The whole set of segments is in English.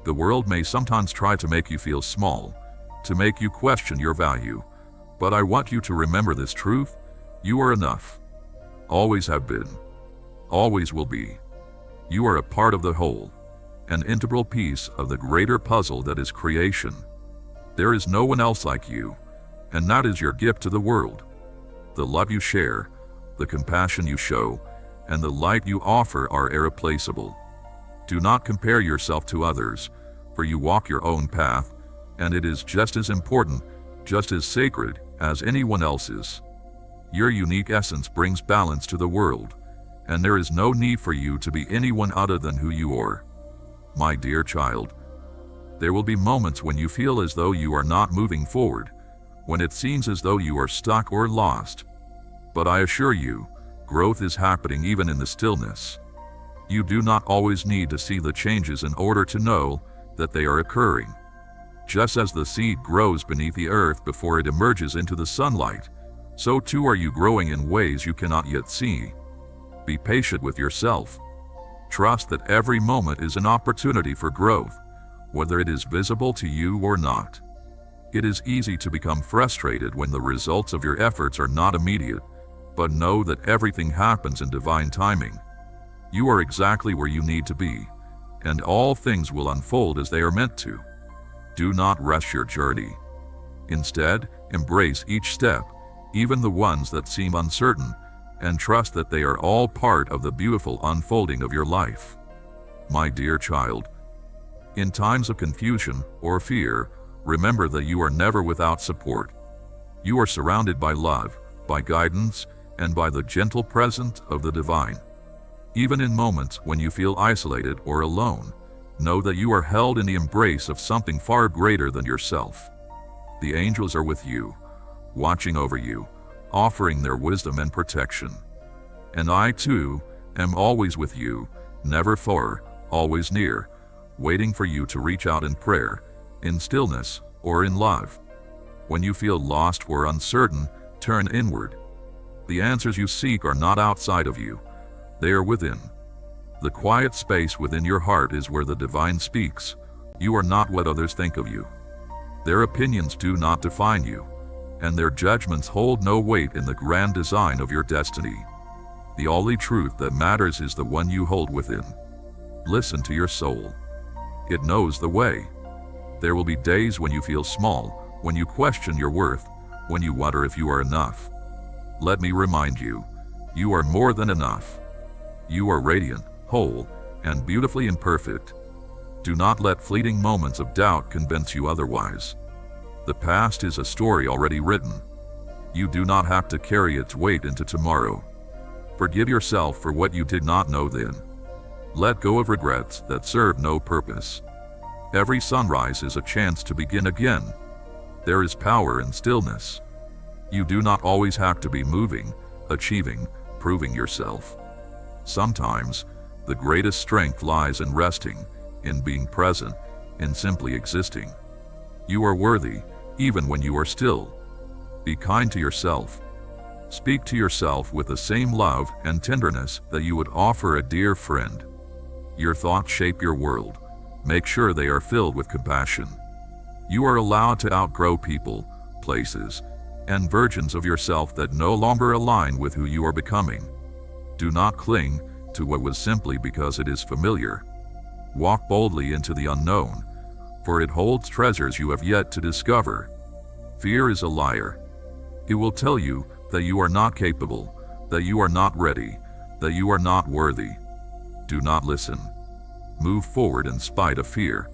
The world may sometimes try to make you feel small, to make you question your value, but I want you to remember this truth: you are enough. Always have been. Always will be. You are a part of the whole, an integral piece of the greater puzzle that is creation. There is no one else like you, and that is your gift to the world. The love you share, the compassion you show, and the light you offer are irreplaceable. Do not compare yourself to others, for you walk your own path, and it is just as important, just as sacred as anyone else's. Your unique essence brings balance to the world, and there is no need for you to be anyone other than who you are. My dear child, there will be moments when you feel as though you are not moving forward, when it seems as though you are stuck or lost. But I assure you, growth is happening even in the stillness. You do not always need to see the changes in order to know that they are occurring. Just as the seed grows beneath the earth before it emerges into the sunlight, so too are you growing in ways you cannot yet see. Be patient with yourself. Trust that every moment is an opportunity for growth, whether it is visible to you or not. It is easy to become frustrated when the results of your efforts are not immediate, but know that everything happens in divine timing. You are exactly where you need to be, and all things will unfold as they are meant to. Do not rush your journey. Instead, embrace each step, even the ones that seem uncertain, and trust that they are all part of the beautiful unfolding of your life. My dear child, in times of confusion or fear, remember that you are never without support. You are surrounded by love, by guidance, and by the gentle presence of the divine. Even in moments when you feel isolated or alone, know that you are held in the embrace of something far greater than yourself. The angels are with you, watching over you, offering their wisdom and protection. And I, too, am always with you, never far, always near, waiting for you to reach out in prayer, in stillness, or in love. When you feel lost or uncertain, turn inward. The answers you seek are not outside of you. They are within. The quiet space within your heart is where the divine speaks. You are not what others think of you. Their opinions do not define you, and their judgments hold no weight in the grand design of your destiny. The only truth that matters is the one you hold within. Listen to your soul. It knows the way. There will be days when you feel small, when you question your worth, when you wonder if you are enough. Let me remind you, you are more than enough. You are radiant, whole, and beautifully imperfect. Do not let fleeting moments of doubt convince you otherwise. The past is a story already written. You do not have to carry its weight into tomorrow. Forgive yourself for what you did not know then. Let go of regrets that serve no purpose. Every sunrise is a chance to begin again. There is power in stillness. You do not always have to be moving, achieving, proving yourself. Sometimes, the greatest strength lies in resting, in being present, in simply existing. You are worthy, even when you are still. Be kind to yourself. Speak to yourself with the same love and tenderness that you would offer a dear friend. Your thoughts shape your world. Make sure they are filled with compassion. You are allowed to outgrow people, places, and versions of yourself that no longer align with who you are becoming. Do not cling to what was simply because it is familiar. Walk boldly into the unknown, for it holds treasures you have yet to discover. Fear is a liar. It will tell you that you are not capable, that you are not ready, that you are not worthy. Do not listen. Move forward in spite of fear.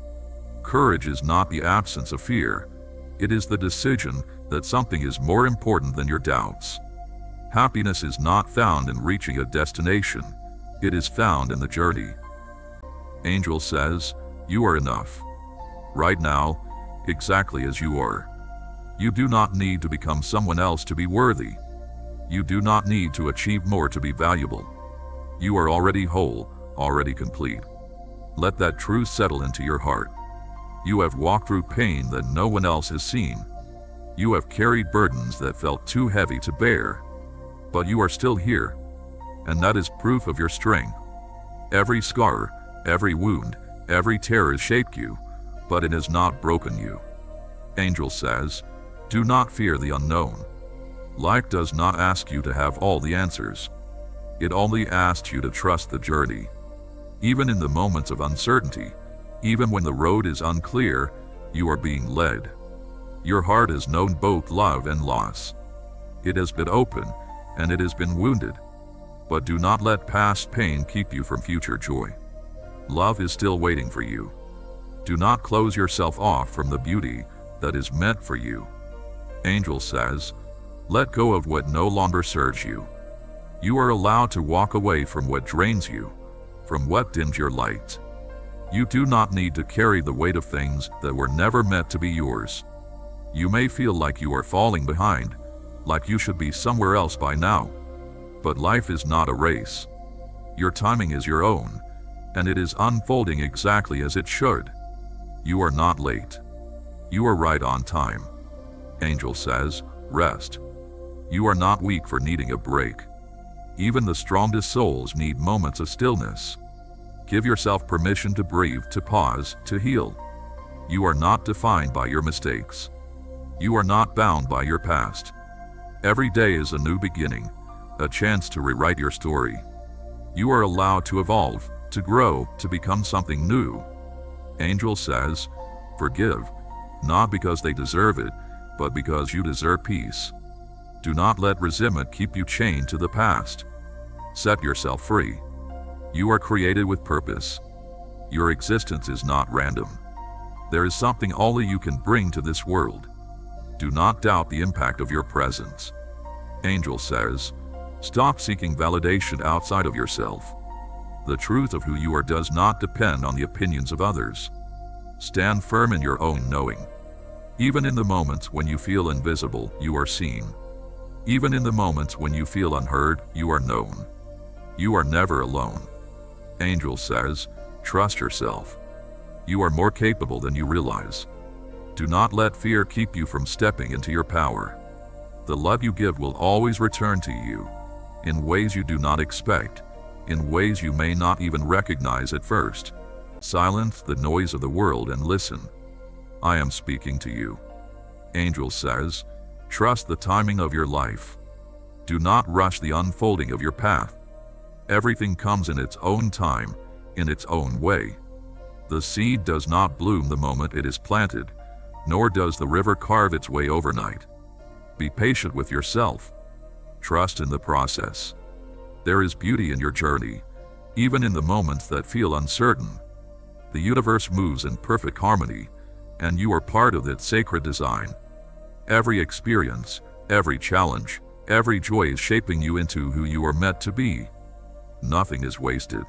Courage is not the absence of fear. It is the decision that something is more important than your doubts. Happiness is not found in reaching a destination. It is found in the journey. Angel says, you are enough. Right now, exactly as you are. You do not need to become someone else to be worthy. You do not need to achieve more to be valuable. You are already whole, already complete. Let that truth settle into your heart. You have walked through pain that no one else has seen. You have carried burdens that felt too heavy to bear. But you are still here, and that is proof of your strength. Every scar, every wound, Every tear has shaped you, but it has not broken you. Angel says, do not fear the unknown. Life does not ask you to have all the answers. It only asks you to trust the journey. Even in the moments of uncertainty, even when the road is unclear, you are being led. Your heart has known both love and loss. It has been open, and it has been wounded. But do not let past pain keep you from future joy. Love is still waiting for you. Do not close yourself off from the beauty that is meant for you. Angel says, let go of what no longer serves you. You are allowed to walk away from what drains you, from what dims your light. You do not need to carry the weight of things that were never meant to be yours. You may feel like you are falling behind, like you should be somewhere else by now. But life is not a race. Your timing is your own, and it is unfolding exactly as it should. You are not late. You are right on time. Angel says, rest. You are not weak for needing a break. Even the strongest souls need moments of stillness. Give yourself permission to breathe, to pause, to heal. You are not defined by your mistakes. You are not bound by your past. Every day is a new beginning, a chance to rewrite your story. You are allowed to evolve, to grow, to become something new. Angel says, forgive, not because they deserve it, but because you deserve peace. Do not let resentment keep you chained to the past. Set yourself free. You are created with purpose. Your existence is not random. There is something only you can bring to this world. Do not doubt the impact of your presence. Angel says, stop seeking validation outside of yourself. The truth of who you are does not depend on the opinions of others. Stand firm in your own knowing. Even in the moments when you feel invisible, you are seen. Even in the moments when you feel unheard, you are known. You are never alone. Angel says, trust yourself. You are more capable than you realize. Do not let fear keep you from stepping into your power. The love you give will always return to you, in ways you do not expect, in ways you may not even recognize at first. Silence the noise of the world and listen. I am speaking to you. Angel says, trust the timing of your life. Do not rush the unfolding of your path. Everything comes in its own time, in its own way. The seed does not bloom the moment it is planted, nor does the river carve its way overnight. Be patient with yourself. Trust in the process. There is beauty in your journey, even in the moments that feel uncertain. The universe moves in perfect harmony, and you are part of its sacred design. Every experience, every challenge, every joy is shaping you into who you are meant to be. Nothing is wasted.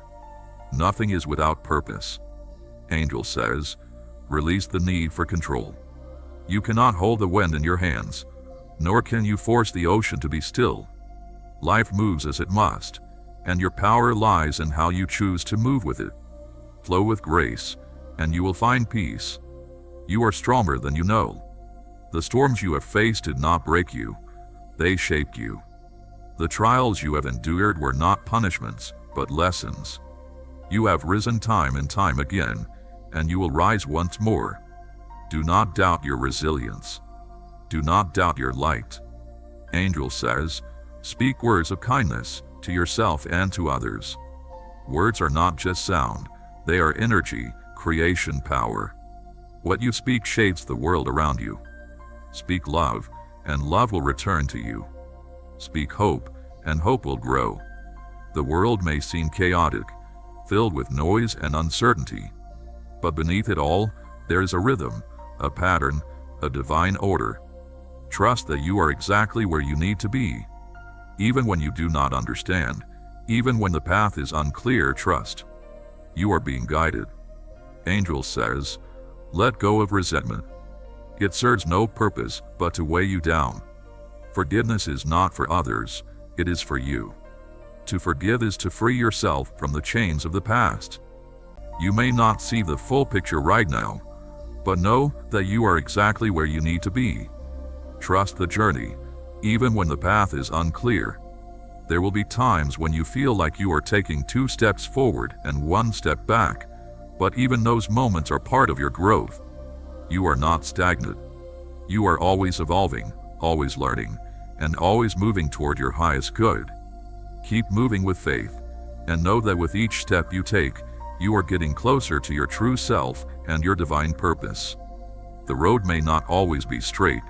Nothing is without purpose. Angel says, release the need for control. You cannot hold the wind in your hands, nor can you force the ocean to be still. Life moves as it must, and your power lies in how you choose to move with it. Flow with grace, and you will find peace. You are stronger than you know. The storms you have faced did not break you. They shaped you. The trials you have endured were not punishments, but lessons. You have risen time and time again, and you will rise once more. Do not doubt your resilience. Do not doubt your light. Angel says, speak words of kindness to yourself and to others. Words are not just sound, they are energy, creation power. What you speak shapes the world around you. Speak love, and love will return to you. Speak hope, and hope will grow. The world may seem chaotic, filled with noise and uncertainty. But beneath it all, there is a rhythm, a pattern, a divine order. Trust that you are exactly where you need to be. Even when you do not understand, even when the path is unclear, trust. You are being guided. Angel says, let go of resentment. It serves no purpose but to weigh you down. Forgiveness is not for others, it is for you. To forgive is to free yourself from the chains of the past. You may not see the full picture right now, but know that you are exactly where you need to be. Trust the journey, even when the path is unclear. There will be times when you feel like you are taking 2 steps forward and 1 step back, But even those moments are part of your growth. You are not stagnant. You are always evolving, always learning, and always moving toward your highest good. Keep moving with faith, and know that with each step you take, you are getting closer to your true self and your divine purpose. The road may not always be straight,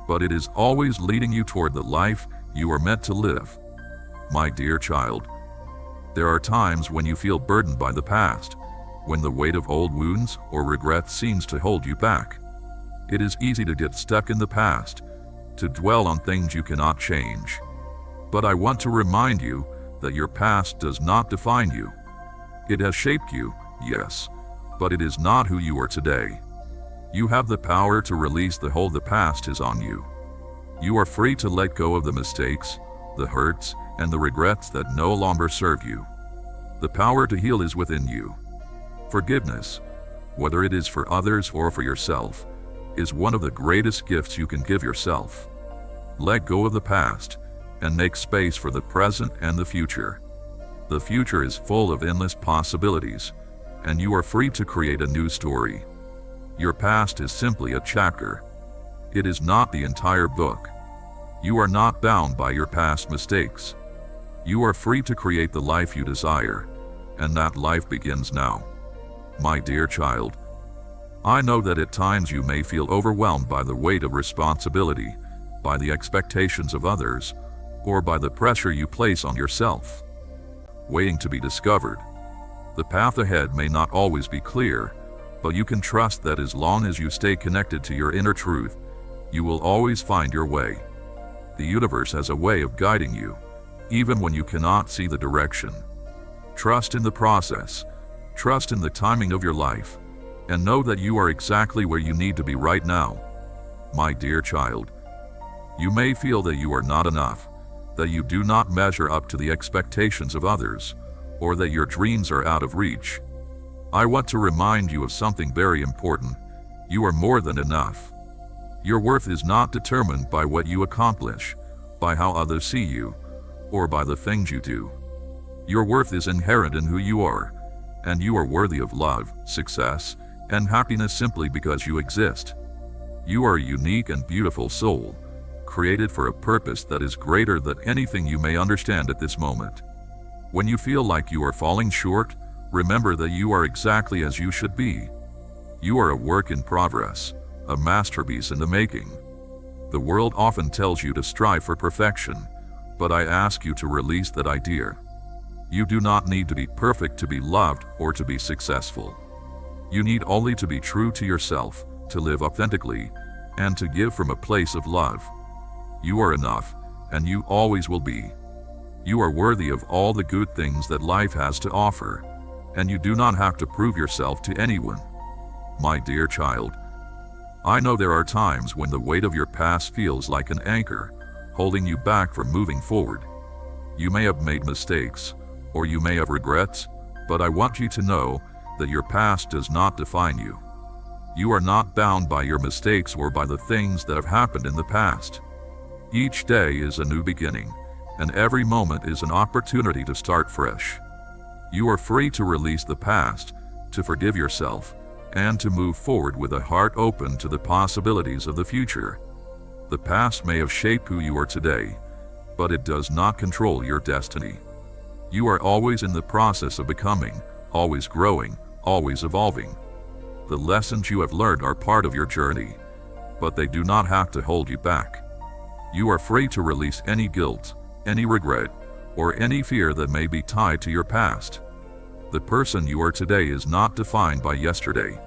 but it is always leading you toward the life you are meant to live. My dear child, there are times when you feel burdened by the past, when the weight of old wounds or regrets seems to hold you back. It is easy to get stuck in the past, to dwell on things you cannot change. But I want to remind you that your past does not define you. It has shaped you, yes, but it is not who you are today. You have the power to release the hold the past is on you. You are free to let go of the mistakes, the hurts, and the regrets that no longer serve you. The power to heal is within you. Forgiveness, whether it is for others or for yourself, is one of the greatest gifts you can give yourself. Let go of the past and make space for the present and the future. The future is full of endless possibilities, and you are free to create a new story. Your past is simply a chapter. It is not the entire book. You are not bound by your past mistakes. You are free to create the life you desire, and that life begins now. My dear child, I know that at times you may feel overwhelmed by the weight of responsibility, by the expectations of others, or by the pressure you place on yourself. Waiting to be discovered. The path ahead may not always be clear, but you can trust that as long as you stay connected to your inner truth, you will always find your way. The universe has a way of guiding you, even when you cannot see the direction. Trust in the process, trust in the timing of your life, and know that you are exactly where you need to be right now. My dear child, you may feel that you are not enough, that you do not measure up to the expectations of others, or that your dreams are out of reach. I want to remind you of something very important. You are more than enough. Your worth is not determined by what you accomplish, by how others see you, or by the things you do. Your worth is inherent in who you are, and you are worthy of love, success, and happiness simply because you exist. You are a unique and beautiful soul, created for a purpose that is greater than anything you may understand at this moment. When you feel like you are falling short, remember that you are exactly as you should be. You are a work in progress, a masterpiece in the making. The world often tells you to strive for perfection, but I ask you to release that idea. You do not need to be perfect to be loved or to be successful. You need only to be true to yourself, to live authentically, and to give from a place of love. You are enough, and you always will be. You are worthy of all the good things that life has to offer, and you do not have to prove yourself to anyone. My dear child, I know there are times when the weight of your past feels like an anchor, holding you back from moving forward. You may have made mistakes, or you may have regrets, but I want you to know that your past does not define you. You are not bound by your mistakes or by the things that have happened in the past. Each day is a new beginning, and every moment is an opportunity to start fresh. You are free to release the past, to forgive yourself, and to move forward with a heart open to the possibilities of the future. The past may have shaped who you are today, but it does not control your destiny. You are always in the process of becoming, always growing, always evolving. The lessons you have learned are part of your journey, but they do not have to hold you back. You are free to release any guilt, any regret, or any fear that may be tied to your past. The person you are today is not defined by yesterday,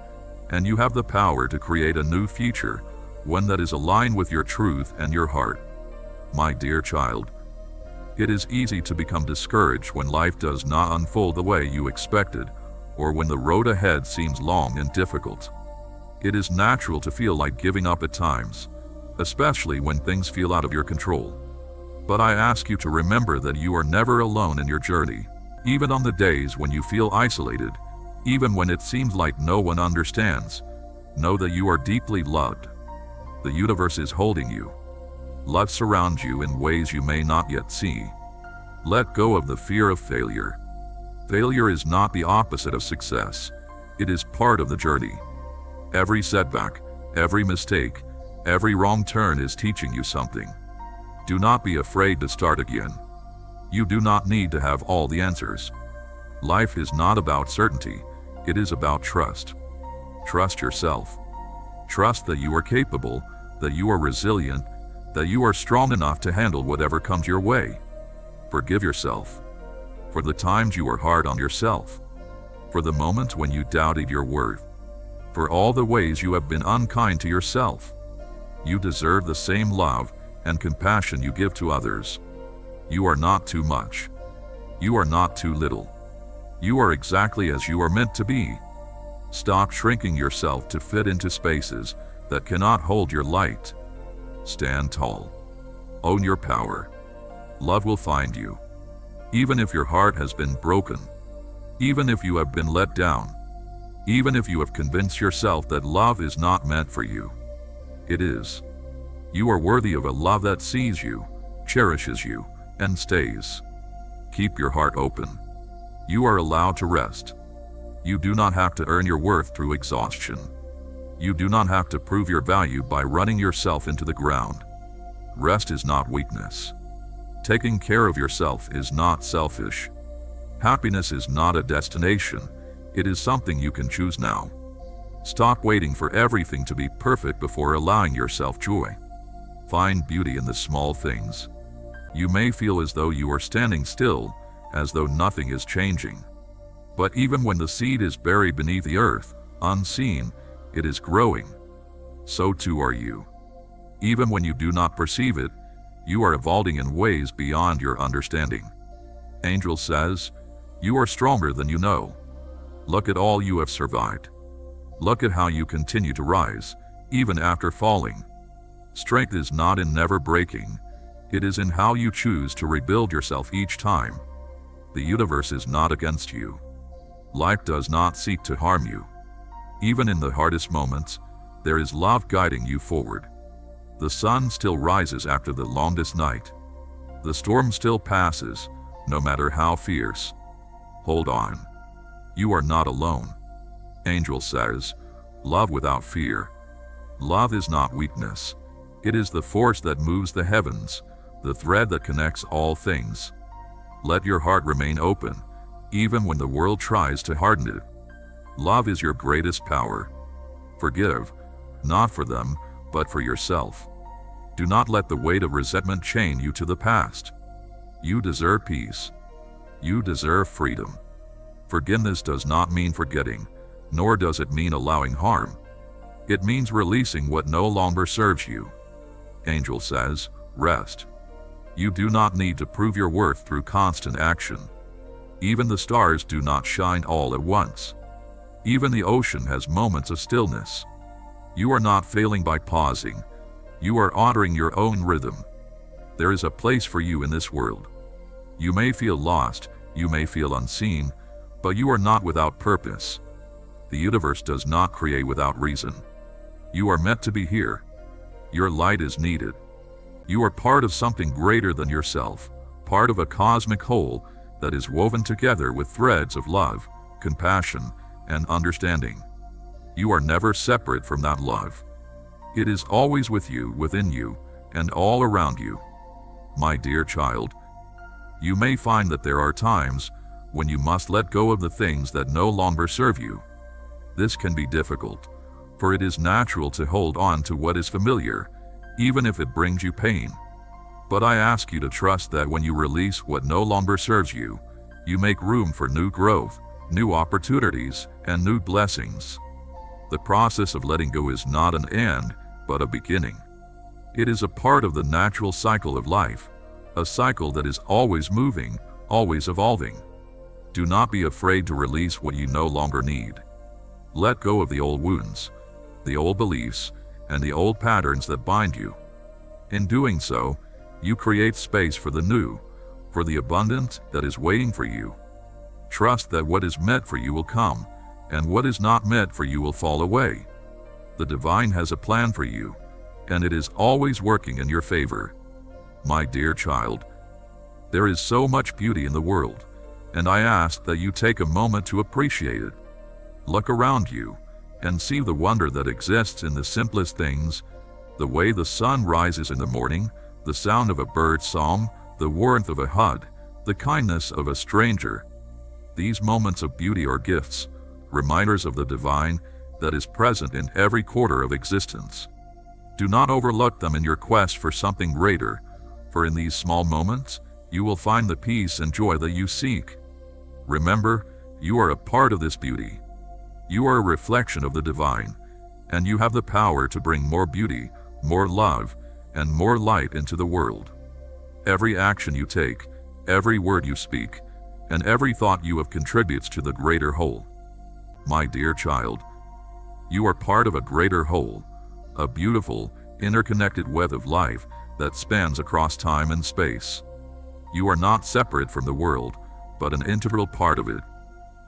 and you have the power to create a new future, one that is aligned with your truth and your heart. My dear child, it is easy to become discouraged when life does not unfold the way you expected, or when the road ahead seems long and difficult. It is natural to feel like giving up at times, especially when things feel out of your control. But I ask you to remember that you are never alone in your journey. Even on the days when you feel isolated, even when it seems like no one understands, know that you are deeply loved. The universe is holding you. Love surrounds you in ways you may not yet see. Let go of the fear of failure. Failure is not the opposite of success. It is part of the journey. Every setback, every mistake, every wrong turn is teaching you something. Do not be afraid to start again. You do not need to have all the answers. Life is not about certainty, it is about trust. Trust yourself. Trust that you are capable, that you are resilient, that you are strong enough to handle whatever comes your way. Forgive yourself. For the times you were hard on yourself. For the moments when you doubted your worth. For all the ways you have been unkind to yourself. You deserve the same love and compassion you give to others. You are not too much. You are not too little. You are exactly as you are meant to be. Stop shrinking yourself to fit into spaces that cannot hold your light. Stand tall. Own your power. Love will find you. Even if your heart has been broken, even if you have been let down, even if you have convinced yourself that love is not meant for you, it is. You are worthy of a love that sees you, cherishes you, and stays. Keep your heart open. You are allowed to rest. You do not have to earn your worth through exhaustion. You do not have to prove your value by running yourself into the ground. Rest is not weakness. Taking care of yourself is not selfish. Happiness is not a destination. It is something you can choose now. Stop waiting for everything to be perfect before allowing yourself joy. Find beauty in the small things. You may feel as though you are standing still, as though nothing is changing. But even when the seed is buried beneath the earth, unseen, it is growing. So too are you. Even when you do not perceive it, you are evolving in ways beyond your understanding. Angel says, you are stronger than you know. Look at all you have survived. Look at how you continue to rise, even after falling. Strength is not in never breaking. It is in how you choose to rebuild yourself each time. The universe is not against you. Life does not seek to harm you. Even in the hardest moments, there is love guiding you forward. The sun still rises after the longest night. The storm still passes, no matter how fierce. Hold on. You are not alone. Angel says, love without fear. Love is not weakness. It is the force that moves the heavens, the thread that connects all things. Let your heart remain open, even when the world tries to harden it. Love is your greatest power. Forgive, not for them, but for yourself. Do not let the weight of resentment chain you to the past. You deserve peace. You deserve freedom. Forgiveness does not mean forgetting, nor does it mean allowing harm. It means releasing what no longer serves you. Angel says, rest. You do not need to prove your worth through constant action. Even the stars do not shine all at once. Even the ocean has moments of stillness. You are not failing by pausing. You are honoring your own rhythm. There is a place for you in this world. You may feel lost, you may feel unseen, but you are not without purpose. The universe does not create without reason. You are meant to be here. Your light is needed. You are part of something greater than yourself, part of a cosmic whole that is woven together with threads of love, compassion, and understanding. You are never separate from that love. It is always with you, within you, and all around you. My dear child, you may find that there are times when you must let go of the things that no longer serve you. This can be difficult, for it is natural to hold on to what is familiar, even if it brings you pain. But I ask you to trust that when you release what no longer serves you, you make room for new growth, new opportunities, and new blessings. The process of letting go is not an end, but a beginning. It is a part of the natural cycle of life, a cycle that is always moving, always evolving. Do not be afraid to release what you no longer need. Let go of the old wounds, the old beliefs, and the old patterns that bind you. In doing so, you create space for the new, for the abundant that is waiting for you. Trust that what is meant for you will come, and what is not meant for you will fall away. The divine has a plan for you, and it is always working in your favor. My dear child, there is so much beauty in the world, and I ask that you take a moment to appreciate it. Look around you and see the wonder that exists in the simplest things, the way the sun rises in the morning, the sound of a bird's song, the warmth of a hug, the kindness of a stranger. These moments of beauty are gifts, reminders of the divine that is present in every quarter of existence. Do not overlook them in your quest for something greater, for in these small moments, you will find the peace and joy that you seek. Remember, you are a part of this beauty. You are a reflection of the divine, and you have the power to bring more beauty, more love, and more light into the world. Every action you take, every word you speak, and every thought you have contributes to the greater whole. My dear child, you are part of a greater whole, a beautiful, interconnected web of life that spans across time and space. You are not separate from the world, but an integral part of it.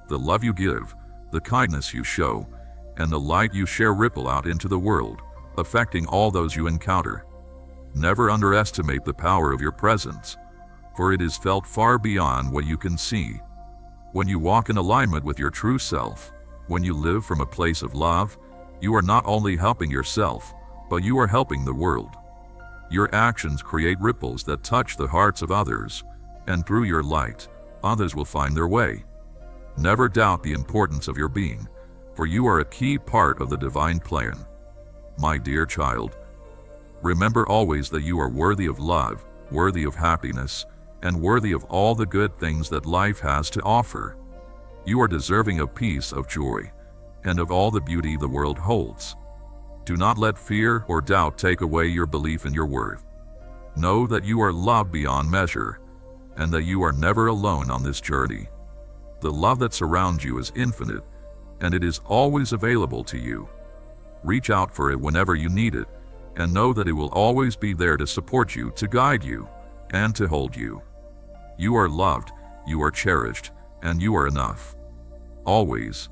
The love you give, the kindness you show, and the light you share ripple out into the world, affecting all those you encounter. Never underestimate the power of your presence, for it is felt far beyond what you can see. When you walk in alignment with your true self, when you live from a place of love, you are not only helping yourself, but you are helping the world. Your actions create ripples that touch the hearts of others, and through your light, others will find their way. Never doubt the importance of your being, for you are a key part of the divine plan. My dear child, remember always that you are worthy of love, worthy of happiness, and worthy of all the good things that life has to offer. You are deserving of peace, of joy, and of all the beauty the world holds. Do not let fear or doubt take away your belief in your worth. Know that you are loved beyond measure, and that you are never alone on this journey. The love that surrounds you is infinite, and it is always available to you. Reach out for it whenever you need it, and know that it will always be there to support you, to guide you, and to hold you. You are loved, you are cherished, and you are enough. Always.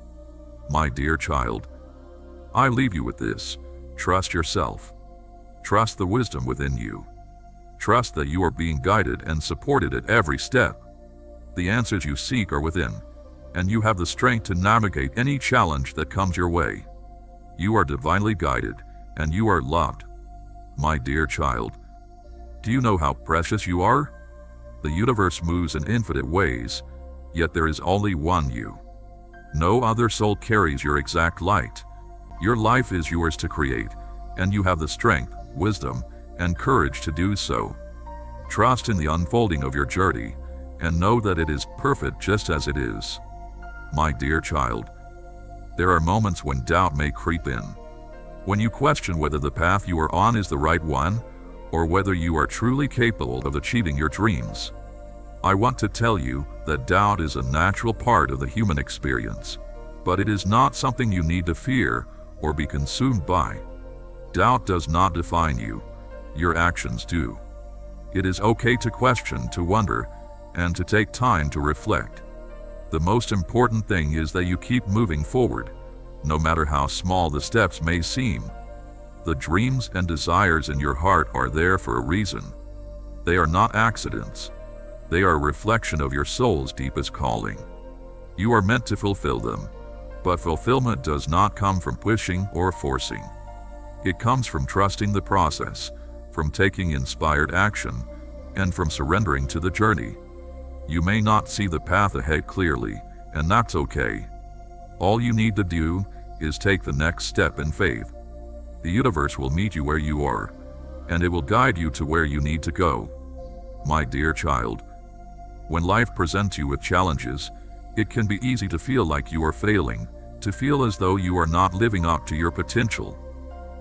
My dear child, I leave you with this. Trust yourself. Trust the wisdom within you. Trust that you are being guided and supported at every step. The answers you seek are within, and you have the strength to navigate any challenge that comes your way. You are divinely guided, and you are loved. My dear child, do you know how precious you are? The universe moves in infinite ways, yet there is only one you. No other soul carries your exact light. Your life is yours to create, and you have the strength, wisdom, and courage to do so. Trust in the unfolding of your journey, and know that it is perfect just as it is. My dear child, there are moments when doubt may creep in. When you question whether the path you are on is the right one, or whether you are truly capable of achieving your dreams. I want to tell you that doubt is a natural part of the human experience, but it is not something you need to fear or be consumed by. Doubt does not define you. Your actions do. It is okay to question, to wonder, and to take time to reflect. The most important thing is that you keep moving forward, no matter how small the steps may seem. The dreams and desires in your heart are there for a reason. They are not accidents. They are a reflection of your soul's deepest calling. You are meant to fulfill them, but fulfillment does not come from pushing or forcing. It comes from trusting the process, from taking inspired action, and from surrendering to the journey. You may not see the path ahead clearly, and that's okay. All you need to do is take the next step in faith. The universe will meet you where you are, and it will guide you to where you need to go. My dear child, when life presents you with challenges, it can be easy to feel like you are failing, to feel as though you are not living up to your potential.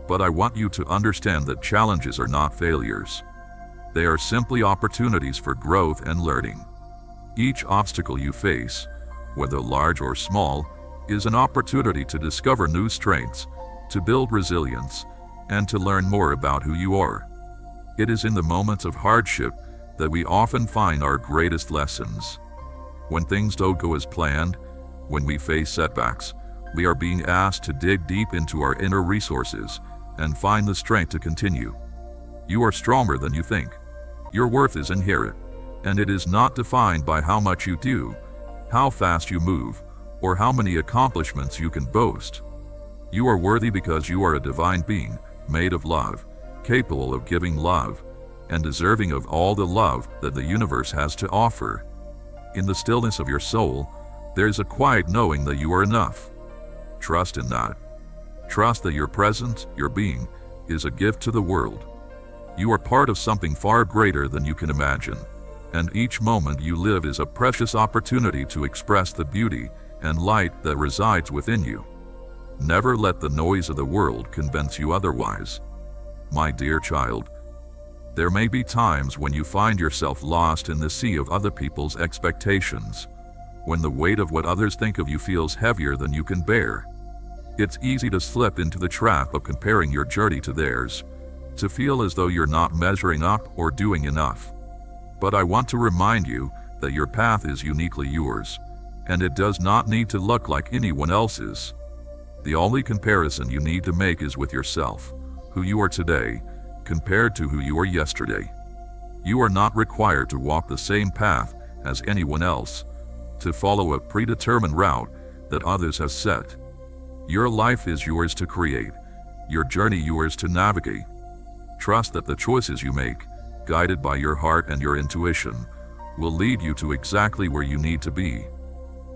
But I want you to understand that challenges are not failures. They are simply opportunities for growth and learning. Each obstacle you face, whether large or small, is an opportunity to discover new strengths, to build resilience, and to learn more about who you are. It is in the moments of hardship that we often find our greatest lessons. When things don't go as planned, when we face setbacks, we are being asked to dig deep into our inner resources and find the strength to continue. You are stronger than you think. Your worth is inherent, and it is not defined by how much you do, how fast you move, or how many accomplishments you can boast. You are worthy because you are a divine being, made of love, capable of giving love, and deserving of all the love that the universe has to offer. In the stillness of your soul, there is a quiet knowing that you are enough. Trust in that. Trust that your presence, your being, is a gift to the world. You are part of something far greater than you can imagine, and each moment you live is a precious opportunity to express the beauty and light that resides within you. Never let the noise of the world convince you otherwise. My dear child, there may be times when you find yourself lost in the sea of other people's expectations, when the weight of what others think of you feels heavier than you can bear. It's easy to slip into the trap of comparing your journey to theirs, to feel as though you're not measuring up or doing enough. But I want to remind you that your path is uniquely yours, and it does not need to look like anyone else's. The only comparison you need to make is with yourself, who you are today, compared to who you were yesterday. You are not required to walk the same path as anyone else, to follow a predetermined route that others have set. Your life is yours to create, your journey yours to navigate. Trust that the choices you make, guided by your heart and your intuition, will lead you to exactly where you need to be.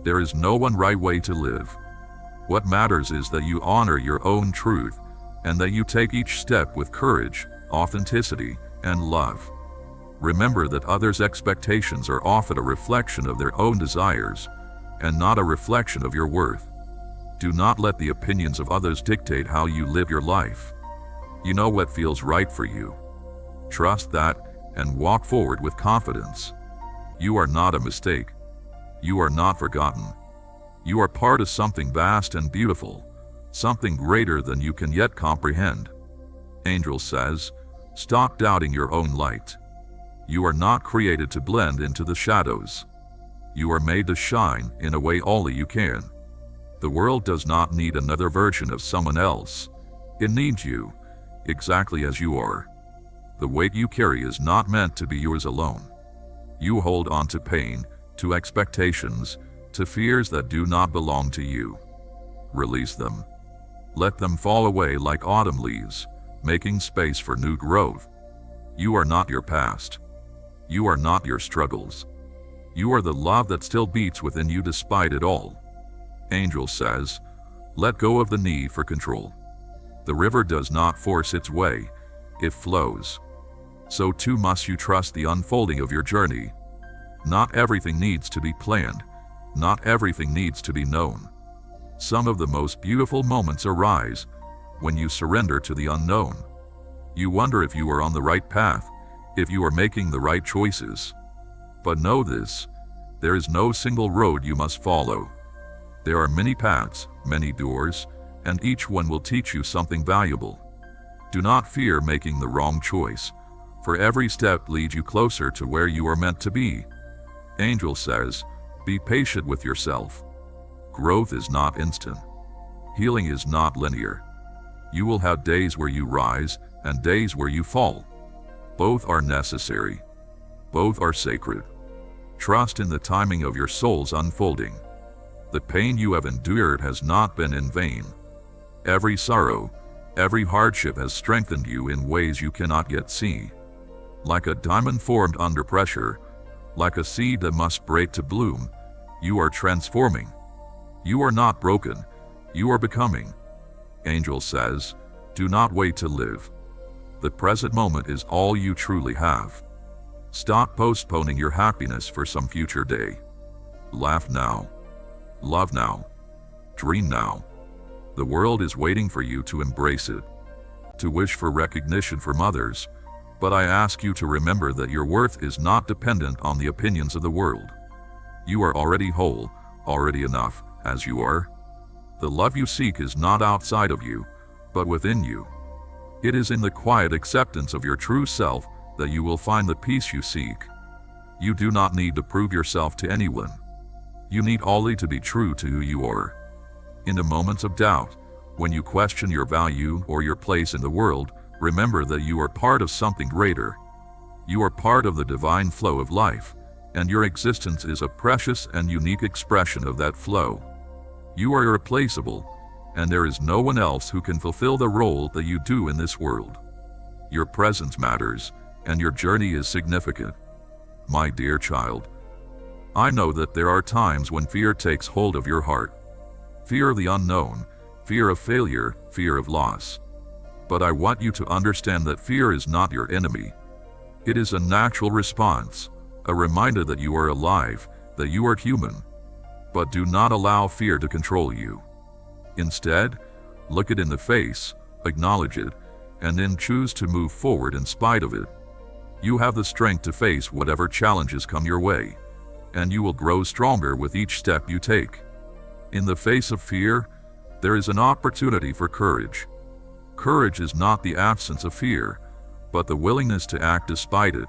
There is no one right way to live. What matters is that you honor your own truth, and that you take each step with courage, authenticity, and love. Remember that others' expectations are often a reflection of their own desires, and not a reflection of your worth. Do not let the opinions of others dictate how you live your life. You know what feels right for you. Trust that, and walk forward with confidence. You are not a mistake. You are not forgotten. You are part of something vast and beautiful, something greater than you can yet comprehend. Angel says, stop doubting your own light. You are not created to blend into the shadows. You are made to shine in a way only you can. The world does not need another version of someone else. It needs you, exactly as you are. The weight you carry is not meant to be yours alone. You hold on to pain, to expectations, to fears that do not belong to you. Release them. Let them fall away like autumn leaves, making space for new growth. You are not your past. You are not your struggles. You are the love that still beats within you despite it all. Angel says, let go of the need for control. The river does not force its way, it flows. So too must you trust the unfolding of your journey. Not everything needs to be planned. Not everything needs to be known. Some of the most beautiful moments arise when you surrender to the unknown. You wonder if you are on the right path, if you are making the right choices. But know this, there is no single road you must follow. There are many paths, many doors, and each one will teach you something valuable. Do not fear making the wrong choice, for every step leads you closer to where you are meant to be. Angel says, be patient with yourself. Growth is not instant. Healing is not linear. You will have days where you rise and days where you fall. Both are necessary. Both are sacred. Trust in the timing of your soul's unfolding. The pain you have endured has not been in vain. Every sorrow, every hardship has strengthened you in ways you cannot yet see. Like a diamond formed under pressure, like a seed that must break to bloom, you are transforming. You are not broken, you are becoming. Angel says, do not wait to live. The present moment is all you truly have. Stop postponing your happiness for some future day. Laugh now. Love now. Dream now. The world is waiting for you to embrace it, to wish for recognition from others, but I ask you to remember that your worth is not dependent on the opinions of the world. You are already whole, already enough, as you are. The love you seek is not outside of you, but within you. It is in the quiet acceptance of your true self that you will find the peace you seek. You do not need to prove yourself to anyone. You need only to be true to who you are. In the moments of doubt, when you question your value or your place in the world, remember that you are part of something greater. You are part of the divine flow of life, and your existence is a precious and unique expression of that flow. You are irreplaceable, and there is no one else who can fulfill the role that you do in this world. Your presence matters, and your journey is significant. My dear child, I know that there are times when fear takes hold of your heart. Fear of the unknown, fear of failure, fear of loss. But I want you to understand that fear is not your enemy. It is a natural response, a reminder that you are alive, that you are human. But do not allow fear to control you. Instead, look it in the face, acknowledge it, and then choose to move forward in spite of it. You have the strength to face whatever challenges come your way, and you will grow stronger with each step you take. In the face of fear, there is an opportunity for courage. Courage is not the absence of fear, but the willingness to act despite it.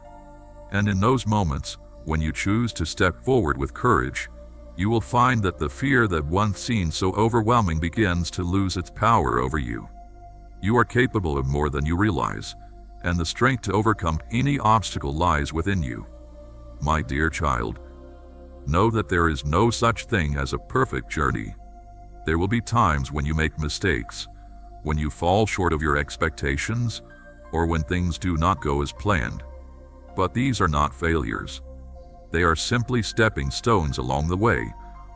And in those moments, when you choose to step forward with courage, you will find that the fear that once seemed so overwhelming begins to lose its power over you. You are capable of more than you realize, and the strength to overcome any obstacle lies within you. My dear child, know that there is no such thing as a perfect journey. There will be times when you make mistakes, when you fall short of your expectations, or when things do not go as planned. But these are not failures. They are simply stepping stones along the way,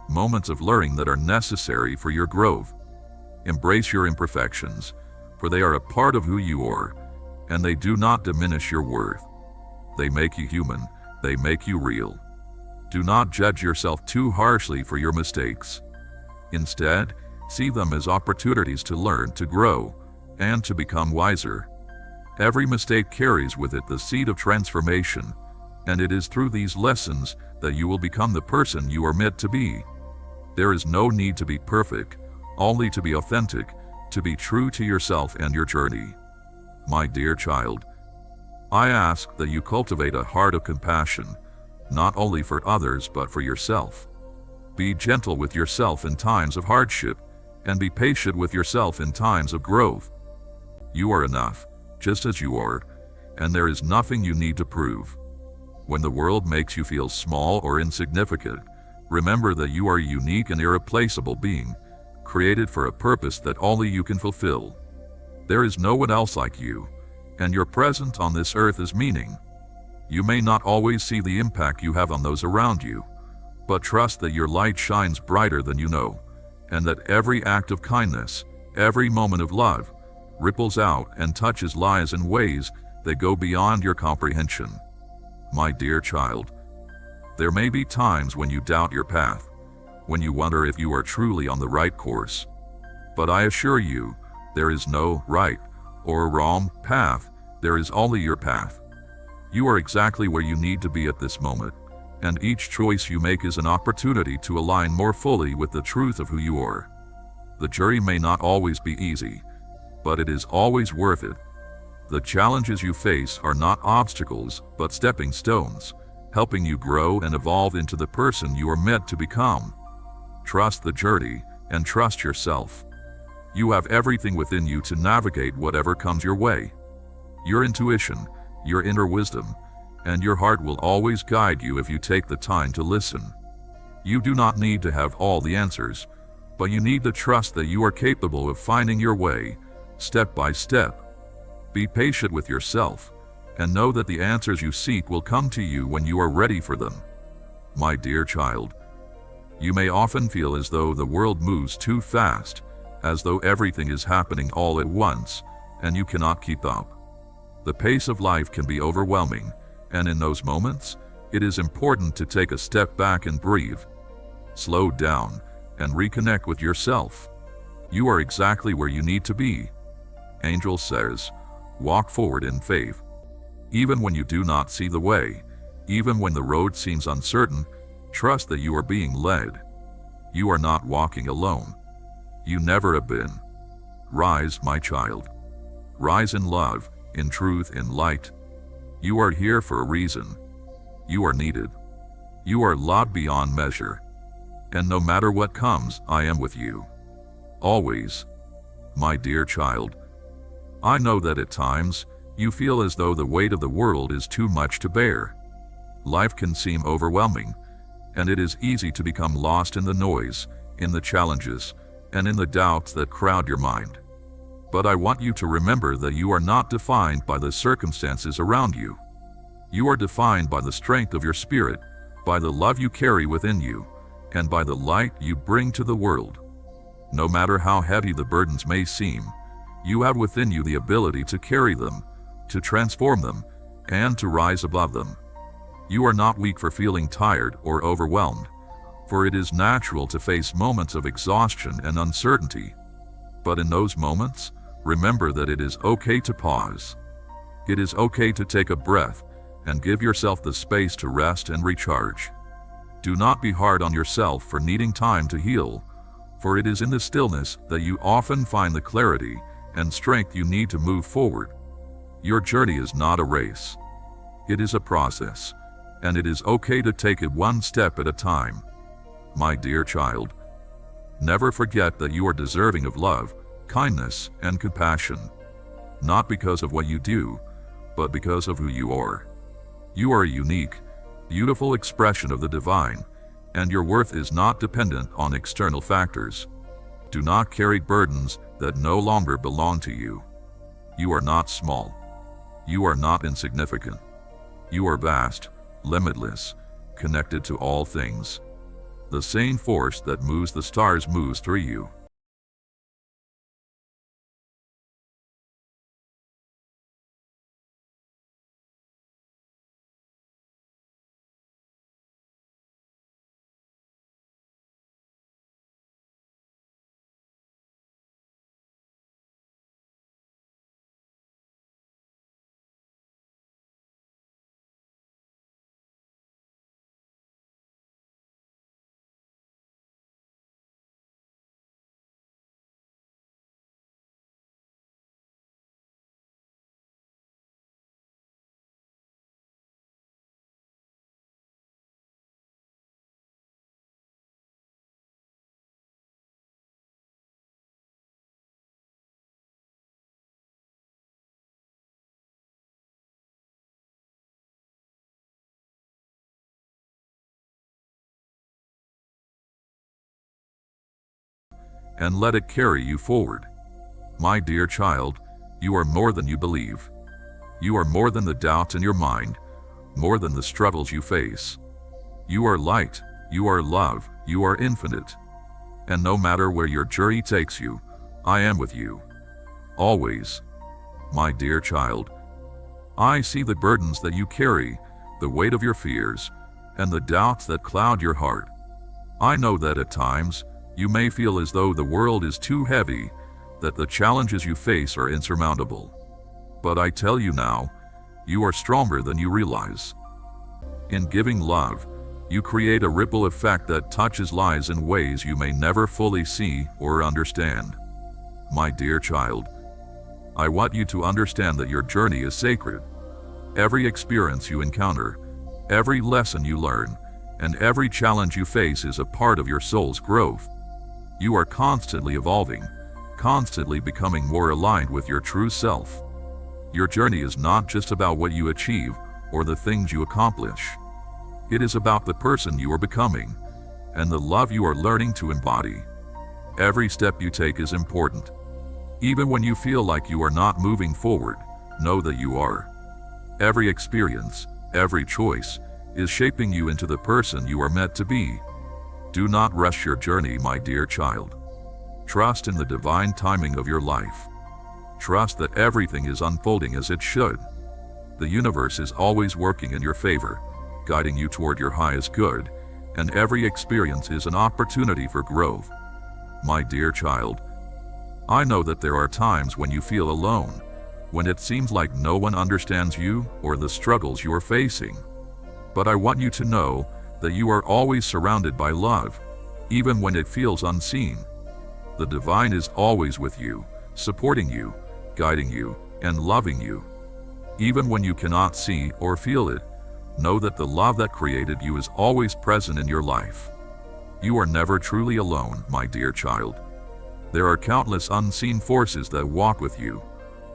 moments of learning that are necessary for your growth. Embrace your imperfections, for they are a part of who you are, and they do not diminish your worth. They make you human, they make you real. Do not judge yourself too harshly for your mistakes. Instead, see them as opportunities to learn, to grow, and to become wiser. Every mistake carries with it the seed of transformation, and it is through these lessons that you will become the person you are meant to be. There is no need to be perfect, only to be authentic, to be true to yourself and your journey. My dear child, I ask that you cultivate a heart of compassion, not only for others but for yourself. Be gentle with yourself in times of hardship, and be patient with yourself in times of growth. You are enough, just as you are, and there is nothing you need to prove. When the world makes you feel small or insignificant, remember that you are a unique and irreplaceable being, created for a purpose that only you can fulfill. There is no one else like you, and your presence on this earth is meaning. You may not always see the impact you have on those around you, but trust that your light shines brighter than you know, and that every act of kindness, every moment of love, ripples out and touches lives in ways that go beyond your comprehension. My dear child, there may be times when you doubt your path, when you wonder if you are truly on the right course. But I assure you, there is no right or wrong path, there is only your path. You are exactly where you need to be at this moment, and each choice you make is an opportunity to align more fully with the truth of who you are. The journey may not always be easy, but it is always worth it. The challenges you face are not obstacles, but stepping stones, helping you grow and evolve into the person you are meant to become. Trust the journey and trust yourself. You have everything within you to navigate whatever comes your way. Your intuition, your inner wisdom, and your heart will always guide you if you take the time to listen. You do not need to have all the answers, but you need to trust that you are capable of finding your way, step by step. Be patient with yourself, and know that the answers you seek will come to you when you are ready for them. My dear child, you may often feel as though the world moves too fast, as though everything is happening all at once, and you cannot keep up. The pace of life can be overwhelming, and in those moments, it is important to take a step back and breathe. Slow down and reconnect with yourself. You are exactly where you need to be. Angel says, walk forward in faith. Even when you do not see the way, even when the road seems uncertain, trust that you are being led. You are not walking alone. You never have been. Rise, my child. Rise in love, in truth, in light. You are here for a reason. You are needed. You are loved beyond measure. And no matter what comes, I am with you. Always. My dear child, I know that at times, you feel as though the weight of the world is too much to bear. Life can seem overwhelming, and it is easy to become lost in the noise, in the challenges, and in the doubts that crowd your mind. But I want you to remember that you are not defined by the circumstances around you. You are defined by the strength of your spirit, by the love you carry within you, and by the light you bring to the world. No matter how heavy the burdens may seem, you have within you the ability to carry them, to transform them, and to rise above them. You are not weak for feeling tired or overwhelmed, for it is natural to face moments of exhaustion and uncertainty. But in those moments, remember that it is okay to pause. It is okay to take a breath and give yourself the space to rest and recharge. Do not be hard on yourself for needing time to heal, for it is in the stillness that you often find the clarity and strength you need to move forward. Your journey is not a race. It is a process, and it is okay to take it one step at a time. My dear child, never forget that you are deserving of love, kindness, and compassion, not because of what you do, but because of who you are. You are a unique, beautiful expression of the divine, and your worth is not dependent on external factors. Do not carry burdens that no longer belong to you. You are not small. You are not insignificant. You are vast, limitless, connected to all things. The same force that moves the stars moves through you. And let it carry you forward. My dear child, you are more than you believe. You are more than the doubts in your mind, more than the struggles you face. You are light, you are love, you are infinite. And no matter where your journey takes you, I am with you. Always. My dear child, I see the burdens that you carry, the weight of your fears, and the doubts that cloud your heart. I know that at times, you may feel as though the world is too heavy, that the challenges you face are insurmountable. But I tell you now, you are stronger than you realize. In giving love, you create a ripple effect that touches lives in ways you may never fully see or understand. My dear child, I want you to understand that your journey is sacred. Every experience you encounter, every lesson you learn, and every challenge you face is a part of your soul's growth. You are constantly evolving, constantly becoming more aligned with your true self. Your journey is not just about what you achieve or the things you accomplish. It is about the person you are becoming and the love you are learning to embody. Every step you take is important. Even when you feel like you are not moving forward, know that you are. Every experience, every choice, is shaping you into the person you are meant to be. Do not rush your journey, my dear child. Trust in the divine timing of your life. Trust that everything is unfolding as it should. The universe is always working in your favor, guiding you toward your highest good, and every experience is an opportunity for growth. My dear child, I know that there are times when you feel alone, when it seems like no one understands you or the struggles you are facing. But I want you to know that you are always surrounded by love, even when it feels unseen. The divine is always with you, supporting you, guiding you, and loving you. Even when you cannot see or feel it, know that the love that created you is always present in your life. You are never truly alone, my dear child. There are countless unseen forces that walk with you,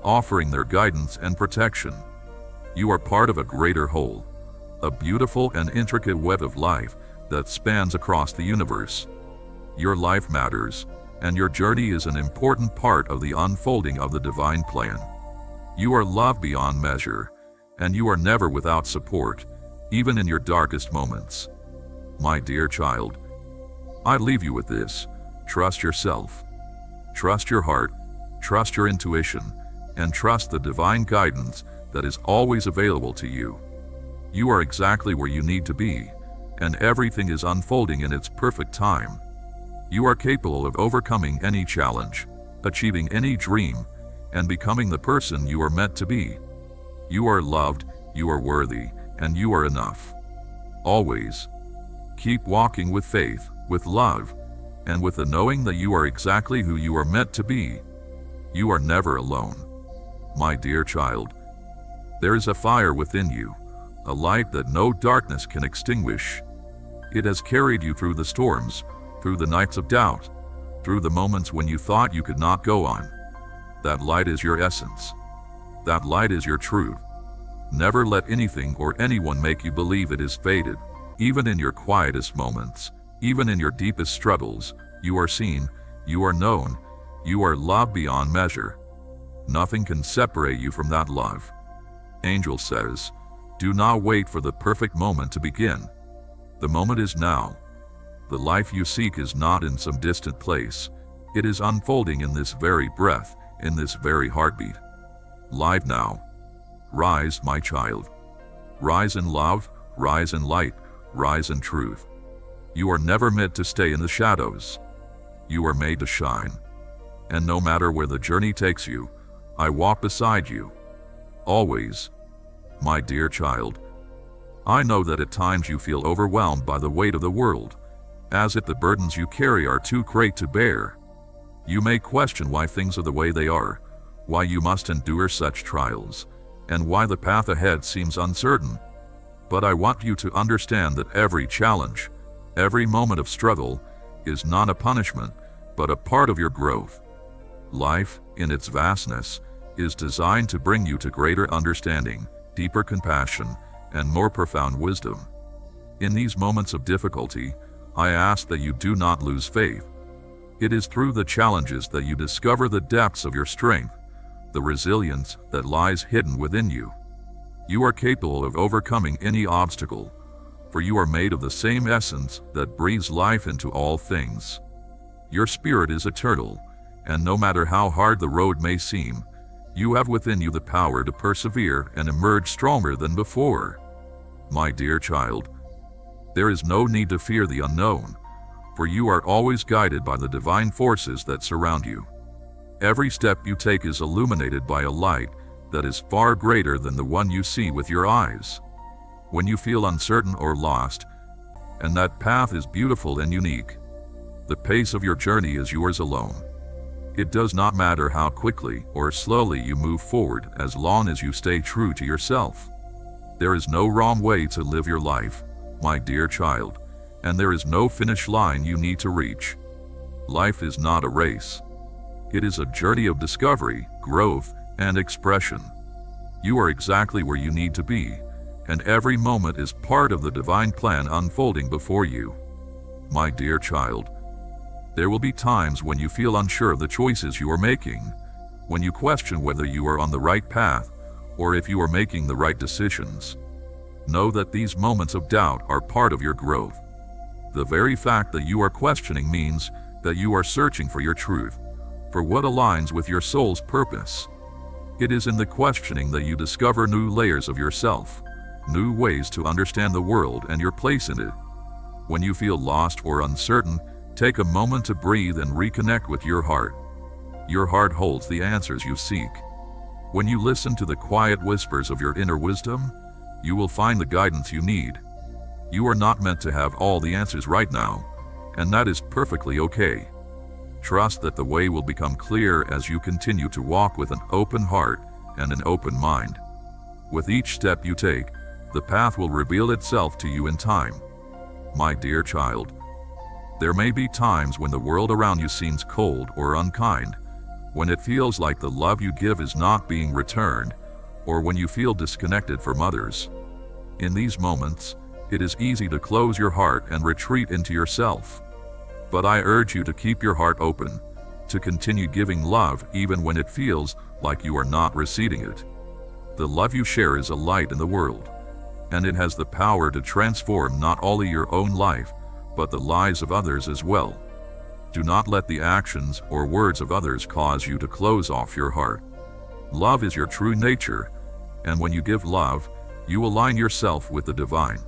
offering their guidance and protection. You are part of a greater whole, a beautiful and intricate web of life that spans across the universe. Your life matters, and your journey is an important part of the unfolding of the divine plan. You are loved beyond measure, and you are never without support, even in your darkest moments. My dear child, I leave you with this: trust yourself. Trust your heart, trust your intuition, and trust the divine guidance that is always available to you. You are exactly where you need to be, and everything is unfolding in its perfect time. You are capable of overcoming any challenge, achieving any dream, and becoming the person you are meant to be. You are loved, you are worthy, and you are enough. Always. Keep walking with faith, with love, and with the knowing that you are exactly who you are meant to be. You are never alone. My dear child, there is a fire within you, a light that no darkness can extinguish. It has carried you through the storms, through the nights of doubt, through the moments when you thought you could not go on. That light is your essence. That light is your truth. Never let anything or anyone make you believe it is faded. Even in your quietest moments, even in your deepest struggles, you are seen, you are known, you are loved beyond measure. Nothing can separate you from that love. Angel says, do not wait for the perfect moment to begin. The moment is now. The life you seek is not in some distant place. It is unfolding in this very breath, in this very heartbeat. Live now. Rise, my child. Rise in love, rise in light, rise in truth. You are never meant to stay in the shadows. You are made to shine. And no matter where the journey takes you, I walk beside you. Always. My dear child, I know that at times you feel overwhelmed by the weight of the world, as if the burdens you carry are too great to bear. You may question why things are the way they are, why you must endure such trials, and why the path ahead seems uncertain. But I want you to understand that every challenge, every moment of struggle, is not a punishment, but a part of your growth. Life, in its vastness, is designed to bring you to greater understanding, deeper compassion, and more profound wisdom. In these moments of difficulty, I ask that you do not lose faith. It is through the challenges that you discover the depths of your strength, the resilience that lies hidden within you. You are capable of overcoming any obstacle, for you are made of the same essence that breathes life into all things. Your spirit is eternal, and no matter how hard the road may seem, you have within you the power to persevere and emerge stronger than before. My dear child, there is no need to fear the unknown, for you are always guided by the divine forces that surround you. Every step you take is illuminated by a light that is far greater than the one you see with your eyes. When you feel uncertain or lost, and that path is beautiful and unique, the pace of your journey is yours alone. It does not matter how quickly or slowly you move forward as long as you stay true to yourself. There is no wrong way to live your life, my dear child, and there is no finish line you need to reach. Life is not a race. It is a journey of discovery, growth, and expression. You are exactly where you need to be, and every moment is part of the divine plan unfolding before you. My dear child, there will be times when you feel unsure of the choices you are making, when you question whether you are on the right path or if you are making the right decisions. Know that these moments of doubt are part of your growth. The very fact that you are questioning means that you are searching for your truth, for what aligns with your soul's purpose. It is in the questioning that you discover new layers of yourself, new ways to understand the world and your place in it. When you feel lost or uncertain, take a moment to breathe and reconnect with your heart. Your heart holds the answers you seek. When you listen to the quiet whispers of your inner wisdom, you will find the guidance you need. You are not meant to have all the answers right now, and that is perfectly okay. Trust that the way will become clear as you continue to walk with an open heart and an open mind. With each step you take, the path will reveal itself to you in time. My dear child, there may be times when the world around you seems cold or unkind, when it feels like the love you give is not being returned, or when you feel disconnected from others. In these moments, it is easy to close your heart and retreat into yourself. But I urge you to keep your heart open, to continue giving love even when it feels like you are not receiving it. The love you share is a light in the world, and it has the power to transform not only your own life, but the lives of others as well. Do not let the actions or words of others cause you to close off your heart. Love is your true nature, and when you give love, you align yourself with the divine.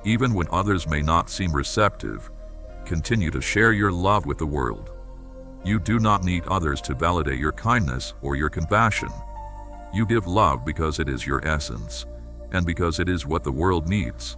Even when others may not seem receptive, continue to share your love with the world. You do not need others to validate your kindness or your compassion. You give love because it is your essence, and because it is what the world needs.